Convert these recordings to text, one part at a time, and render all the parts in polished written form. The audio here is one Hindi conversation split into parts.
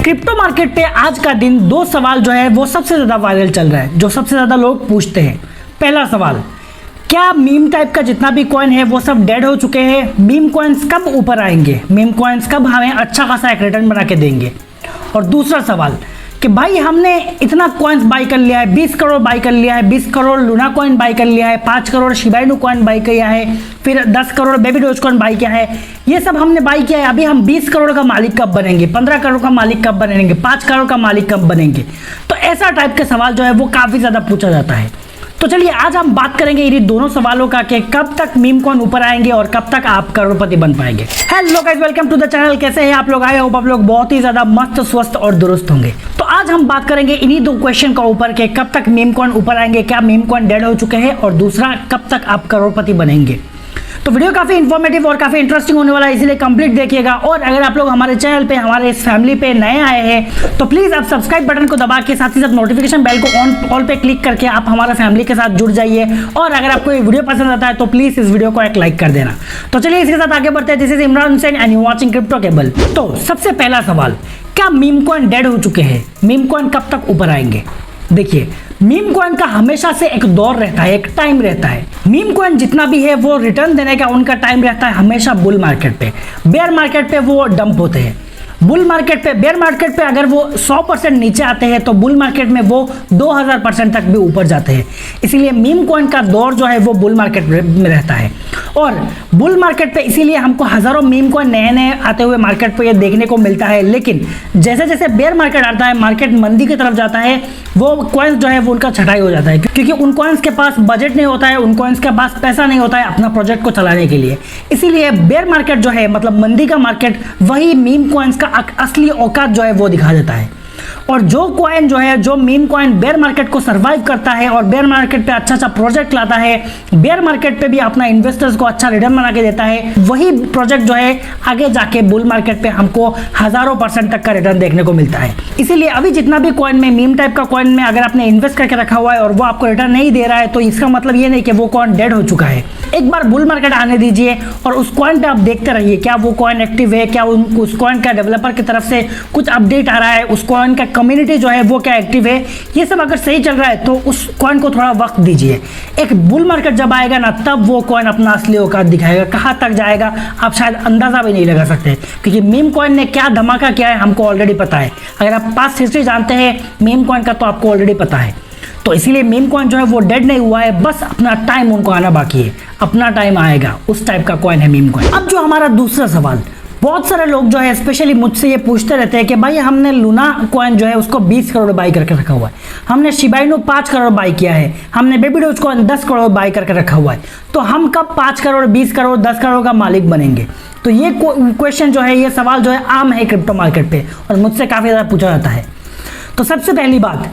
क्रिप्टो मार्केट पे आज का दिन दो सवाल जो है वो सबसे ज़्यादा वायरल चल रहा है, जो सबसे ज़्यादा लोग पूछते हैं। पहला सवाल, क्या मीम टाइप का जितना भी कॉइन है वो सब डेड हो चुके हैं? मीम कॉइन्स कब ऊपर आएंगे? मीम कॉइन्स कब हमें अच्छा खासा एक रिटर्न बना के देंगे? और दूसरा सवाल कि भाई हमने इतना कॉइन्स बाई कर लिया है, 20 करोड़ बाई कर लिया है, 20 करोड़ लूना कॉइन बाई कर लिया है, 5 crore Shiba Inu coin by किया है, फिर 10 crore baby dose coin by किया है, ये सब हमने बाई किया है। अभी हम 20 करोड़ का मालिक कब बनेंगे? 15 करोड़ का मालिक कब बनेंगे? 5 करोड़ का मालिक कब बनेंगे? तो ऐसा टाइप के सवाल जो है वो काफ़ी ज़्यादा पूछा जाता है। तो चलिए आज हम बात करेंगे इन्हीं दोनों सवालों का कि कब तक मीम कॉइन ऊपर आएंगे और कब तक आप करोड़पति बन पाएंगे। Hello guys, welcome to the channel. कैसे हैं आप लोग? आए होप आप लोग बहुत ही ज्यादा मस्त, स्वस्थ और दुरुस्त होंगे। तो आज हम बात करेंगे इन्हीं दो क्वेश्चन का ऊपर के कब तक मीम कॉइन ऊपर आएंगे, क्या मीम कॉइन डेड हो चुके हैं, और दूसरा कब तक आप करोड़पति बनेंगे। तो वीडियो काफ़ी इन्फॉर्मेटिव और काफ़ी इंटरेस्टिंग होने वाला है, इसलिए कंप्लीट देखिएगा। और अगर आप लोग हमारे चैनल पे, हमारे इस फैमिली पे नए आए हैं तो प्लीज़ आप सब्सक्राइब बटन को दबा के साथ ही साथ नोटिफिकेशन बेल को ऑल पे क्लिक करके आप हमारे फैमिली के साथ जुड़ जाइए। और अगर आपको ये वीडियो पसंद आता है तो प्लीज़ इस वीडियो को एक लाइक कर देना। तो चलिए इसके साथ आगे बढ़ते हैं। This is Imran Hussain and you watching crypto cable. तो सबसे पहला सवाल, क्या मीम कॉइन डेड हो चुके हैं? मीम कॉइन कब तक ऊपर आएंगे? देखिए, मीम कॉइन का हमेशा से एक दौर रहता है, एक टाइम रहता है। मीम कॉइन जितना भी है वो रिटर्न देने का उनका टाइम रहता है हमेशा बुल मार्केट पे। बेयर मार्केट पे वो डंप होते हैं। बुल मार्केट पे, बेयर मार्केट पे अगर वो 100% नीचे आते हैं तो बुल मार्केट में वो 2000% तक भी ऊपर जाते हैं। इसीलिए मीम कॉइन का दौर जो है वो बुल मार्केट में रहता है। और बुल मार्केट पे इसीलिए हमको हज़ारों मीम कॉइन नए नए आते हुए मार्केट पे ये देखने को मिलता है। लेकिन जैसे जैसे बेयर मार्केट आता है, मार्केट मंदी की तरफ जाता है, वो कॉइन्स जो है वो उनका छटाई हो जाता है, क्योंकि उन कॉइन्स के पास बजट नहीं होता है, उन कॉइन्स के पास पैसा नहीं होता है अपना प्रोजेक्ट को चलाने के लिए। इसीलिए बेयर मार्केट जो है, मतलब मंदी का मार्केट, वही मीम कॉइन्स का असली औकात जो है वो दिखा देता है। और जो कॉइन जो है, जो मीम कॉइन बेयर मार्केट को सरवाइव करता है और बेयर मार्केट पे अच्छा अच्छा प्रोजेक्ट लाता है, बेयर मार्केट पे भी अपना इन्वेस्टर्स को अच्छा रिटर्न बना के देता है, वही प्रोजेक्ट जो है आगे जाके बुल मार्केट पे हमको हजारों % तक का रिटर्न देखने को मिलता है। इसीलिए अभी जितना भी कॉइन में, मीम टाइप का कॉइन में अगर आपने इन्वेस्ट करके रखा हुआ है और वो आपको रिटर्न नहीं दे रहा है तो इसका मतलब ये नहीं कि वो कॉइन डेड हो चुका है। एक बार बुल मार्केट आने दीजिए और उस कॉइन पे आप देखते रहिए, क्या वो कॉइन एक्टिव है, क्या उस कॉइन का डेवलपर की तरफ से कुछ अपडेट आ रहा है, उस कॉइन का कम्युनिटी जो है वो क्या एक्टिव है। ये सब अगर सही चल रहा है तो उस कॉइन को थोड़ा वक्त दीजिए। एक बुल मार्केट जब आएगा ना, तब वो कॉइन अपना असली औकात दिखाएगा। कहाँ तक जाएगा आप शायद अंदाजा भी नहीं लगा सकते, क्योंकि मीम कॉइन ने क्या धमाका किया है हमको ऑलरेडी पता है। अगर आप पास्ट हिस्ट्री जानते हैं मीम कॉइन का तो आपको ऑलरेडी पता है। तो इसीलिए मीम कॉइन जो है वो डेड नहीं हुआ है, बस अपना टाइम उनको आना बाकी है। अपना टाइम आएगा, उस टाइप का कॉइन है मीम कॉइन। अब जो हमारा दूसरा सवाल, बहुत सारे लोग जो है स्पेशली मुझसे ये पूछते रहते हैं कि भाई हमने लूना कॉइन जो है उसको 20 करोड़ बाई करके रखा हुआ है, हमने शिबा इनू 5 करोड़ बाई किया है, हमने baby dose coin 10 crore by करके रखा हुआ है, तो हम कब 5 करोड़, 20 करोड़, 10 करोड़ का मालिक बनेंगे? तो ये क्वेश्चन जो है, ये सवाल जो है आम है क्रिप्टो मार्केट पे और मुझसे काफ़ी ज़्यादा पूछा जाता है। तो सबसे पहली बात,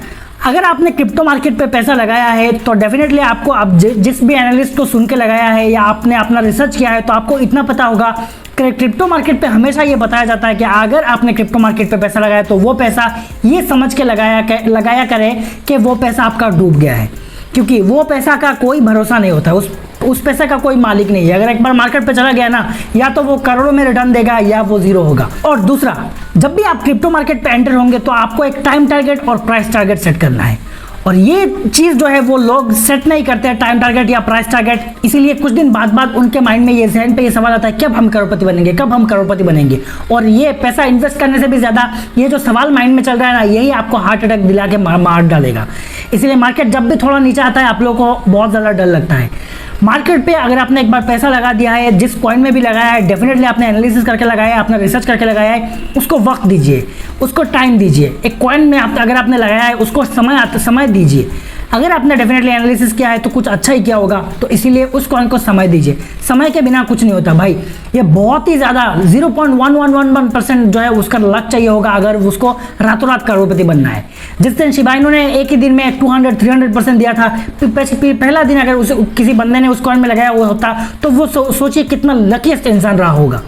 अगर आपने क्रिप्टो मार्केट पे पैसा लगाया है तो डेफिनेटली आपको, आप जिस भी एनालिस्ट को सुन के लगाया है या आपने अपना रिसर्च किया है तो आपको इतना पता होगा कि क्रिप्टो मार्केट पे हमेशा ये बताया जाता है कि अगर आपने क्रिप्टो मार्केट पे पैसा लगाया तो वो पैसा ये समझ के लगाया करे कि वो पैसा आपका डूब गया है, क्योंकि वो पैसा का कोई भरोसा नहीं होता है, उस पैसे का कोई मालिक नहीं है। अगर एक बार मार्केट पे चला गया ना, या तो वो करोड़ों में रिटर्न देगा या वो जीरो होगा। और दूसरा, जब भी आप क्रिप्टो मार्केट पे एंटर होंगे तो आपको एक टाइम टारगेट और प्राइस टारगेट सेट करना है। और ये चीज़ जो है वो लोग सेट नहीं करते हैं, टाइम टारगेट या प्राइस टारगेट। इसीलिए कुछ दिन बाद उनके माइंड में, ये जहन पे ये सवाल आता है, कब हम करोड़पति बनेंगे, कब हम करोड़पति बनेंगे। और ये पैसा इन्वेस्ट करने से भी ज़्यादा ये जो सवाल माइंड में चल रहा है ना, यही आपको हार्ट अटैक दिला के मार डालेगा। इसलिए मार्केट जब भी थोड़ा नीचे आता है आप लोगों को बहुत ज़्यादा डर लगता है। मार्केट पे अगर आपने एक बार पैसा लगा दिया है, जिस कॉइन में भी लगाया है, डेफिनेटली आपने एनालिसिस करके लगाया है, आपने रिसर्च करके लगाया है, उसको वक्त दीजिए, उसको टाइम दीजिए। एक कॉइन में अगर आपने लगाया है उसको समय दीजिए। अगर आपने डेफिनेटली एनालिसिस किया है तो कुछ अच्छा ही किया होगा, तो इसीलिए उस कॉइन को समय दीजिए। समय के बिना कुछ नहीं होता भाई। ये बहुत ही ज़्यादा 0.1111% जो है उसका लक चाहिए होगा अगर उसको रातों रात करोड़पति बनना है। जिस दिन शिबा इनू ने एक ही दिन में 200-300% दिया था, पहला दिन अगर उसे किसी बंदे ने उस कॉइन में लगाया हुआ होता तो वो सोचिए कितना लकीस्ट इंसान रहा होगा।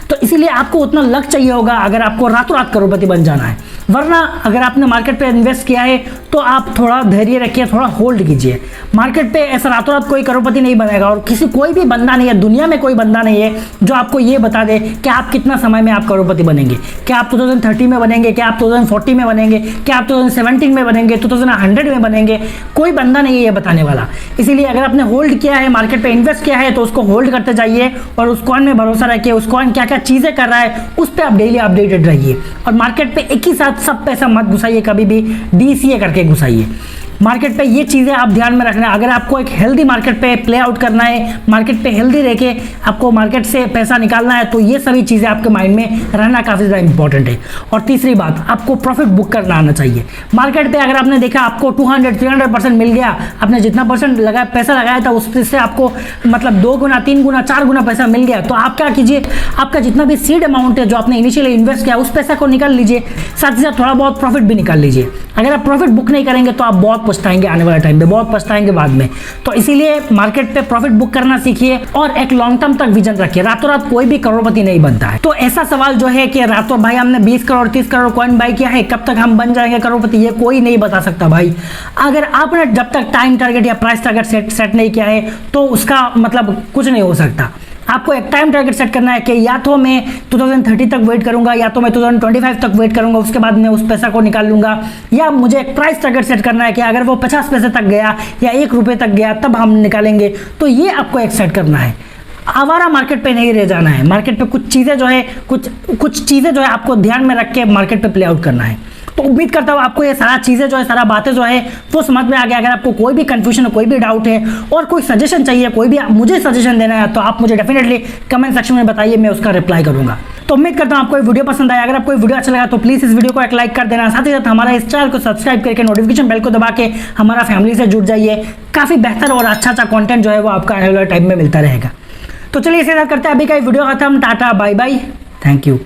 तो इसीलिए आपको उतना लक चाहिए होगा अगर आपको रातों रात करोड़पति बन जाना है। वरना अगर आपने मार्केट पे इन्वेस्ट किया है तो आप थोड़ा धैर्य रखिए, थोड़ा होल्ड कीजिए। मार्केट पे ऐसा रातों रात कोई करोड़पति नहीं बनेगा, और कोई भी बंदा नहीं है, दुनिया में कोई बंदा नहीं है जो आपको ये बता दे कि आप कितना समय में आप करोड़पति बनेंगे। क्या आप 2030 में बनेंगे, क्या आप 2040 में बनेंगे, क्या आप 2017 में बनेंगे, 2100 में बनेंगे, कोई बंदा नहीं है ये बताने वाला। इसीलिए अगर आपने होल्ड किया है, मार्केट पे इन्वेस्ट किया है, तो उसको होल्ड करते जाइए और उस कॉइन में भरोसा रखिए। उस कॉइन क्या क्या चीज़ें कर रहा है उस पर आप डेली अपडेटेड रहिए, और मार्केट पे एक ही साथ सब पैसा मत घुसाइए, कभी भी DCA करके घुसाइए। मार्केट पे ये चीज़ें आप ध्यान में रखना। अगर आपको एक हेल्दी मार्केट पे प्ले आउट करना है, मार्केट पे हेल्दी रह के आपको मार्केट से पैसा निकालना है, तो ये सभी चीज़ें आपके माइंड में रहना काफ़ी ज़्यादा इंपॉर्टेंट है। और तीसरी बात, आपको प्रॉफिट बुक करना आना चाहिए। मार्केट पे अगर आपने देखा आपको 200-300% मिल गया, आपने जितना परसेंट लगाया पैसा लगाया था उससे आपको मतलब 2 गुना 3 गुना 4 गुना पैसा मिल गया, तो आप क्या कीजिए, आपका जितना भी सीड अमाउंट है जो आपने इनिशियली इन्वेस्ट किया उस पैसा को निकाल लीजिए, साथ ही साथ थोड़ा बहुत प्रॉफिट भी निकाल लीजिए। अगर आप प्रॉफिट बुक नहीं करेंगे तो आप बहुत पछताएंगे, आने वाले टाइम पे बहुत पछताएंगे बाद में। तो इसीलिए मार्केट पे प्रॉफिट बुक करना सीखिए और एक लॉन्ग टर्म तक विजन रखिए। रातों रात कोई भी करोड़पति नहीं बनता है। तो ऐसा सवाल जो है कि रातों भाई हमने 20 करोड़ 30 करोड़ कॉइन बाय किया है, कब तक हम बन जाएंगे करोड़पति, ये कोई नहीं बता सकता भाई। अगर आपने जब तक टाइम टारगेट या प्राइस टारगेट सेट नहीं किया है तो उसका मतलब कुछ नहीं हो सकता। आपको एक टाइम टारगेट सेट करना है कि या तो मैं 2030 तक वेट करूंगा, या तो मैं 2025 तक वेट करूंगा, उसके बाद मैं उस पैसा को निकाल लूंगा। या मुझे एक प्राइस टारगेट सेट करना है कि अगर वो 50 पैसे तक गया या 1 रुपये तक गया तब हम निकालेंगे। तो ये आपको एक सेट करना है। आवारा मार्केट पे नहीं रह जाना है। मार्केट पे कुछ चीज़ें जो है कुछ चीज़ें जो है आपको ध्यान में रख के मार्केट पे प्ले आउट करना है। तो उम्मीद करता हूँ आपको ये सारा चीज़ें जो है, सारा बातें जो है वो समझ में आ गया। अगर आपको कोई भी कंफ्यूजन है, कोई भी डाउट है और कोई सजेशन चाहिए, कोई भी मुझे सजेशन देना है, तो आप मुझे डेफिनेटली कमेंट सेक्शन में बताइए, मैं उसका रिप्लाई करूंगा। तो उम्मीद करता हूँ आपको ये वीडियो पसंद आया। अगर आपको ये वीडियो अच्छा लगा तो प्लीज़ इस वीडियो को एक लाइक कर देना, साथ ही साथ हमारा इस चैनल को सब्सक्राइब करके नोटिफिकेशन बेल को दबा के हमारा फैमिली से जुड़ जाइए। काफ़ी बेहतर और अच्छा कंटेंट जो है वो आपका आने वाले टाइम में मिलता रहेगा। तो चलिए इसे साथ करते हैं अभी का वीडियो खत्म। Tata bye bye, thank you.